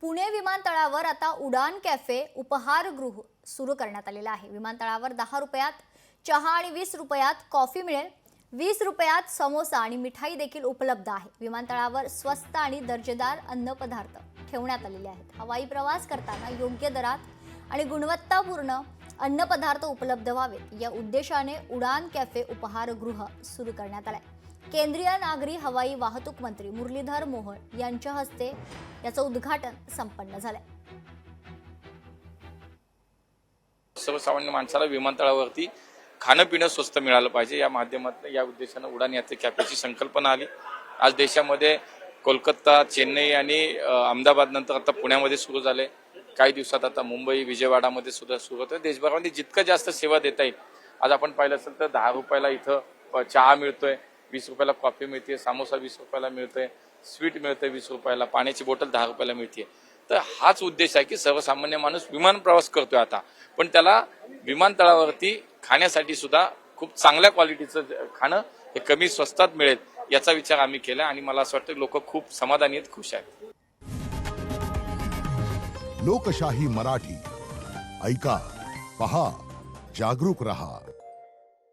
पुणे विमानतळावर आता उडान कॅफे उपहारगृह सुरू करण्यात आलेलं आहे। विमानतळावर 10 रुपयात चहा आणि 20 रुपयात कॉफी मिळेल। 20 रुपयात समोसा आणि मिठाई देखील उपलब्ध आहे। विमानतळावर स्वस्त आणि दर्जेदार अन्नपदार्थ ठेवण्यात आलेले आहेत। हवाई प्रवास करताना योग्य दरात आणि गुणवत्तापूर्ण अन्नपदार्थ उपलब्ध व्हावेत या उद्देशाने उडान कॅफे उपहारगृह सुरू करण्यात आले। केंद्रीय नागरी हवाई वाहतूक मंत्री मुरलीधर मोहोळ यांच्या हस्ते याचं उद्घाटन संपन्न झाले। सर्वसामान्य माणसाला विमानतळावरती खाणं पिणं स्वस्त मिळालं पाहिजे या माध्यमातून या उद्देशाने उडान यात्रे कॅफेची संकल्पना आली। आज देशामध्ये कोलकाता, चेन्नई आणि अहमदाबाद नंतर आता पुण्यामध्ये सुरू झाले। काही दिवसात आता मुंबई, विजयवाडामध्ये सुद्धा सुरू होतं। देशभरामध्ये जितकं जास्त सेवा देता येईल, आज आपण पाहिलं असेल तर 10 रुपयाला इथं चहा मिळतोय, 20 रुपयाला कॉफी मिळते, समोसा 20 रुपयाला मिळतोय, स्वीट मिळतंय 20 रुपयाला, पाण्याची बॉटल 10 रुपयाला मिळते। तर हाच उद्देश आहे की सर्वसामान्य माणूस विमान प्रवास करतोय आता, पण त्याला विमानतळावरती खाण्यासाठी सुद्धा खूप चांगल्या क्वालिटीचं खाणं हे कमी स्वस्तात मिळेल याचा विचार आम्ही केला आणि मला असं वाटतं लोक खूप समाधानी आहेत, खुश आहेत। लोकशाही मराठी ऐका, पहा, जागरूक रहा।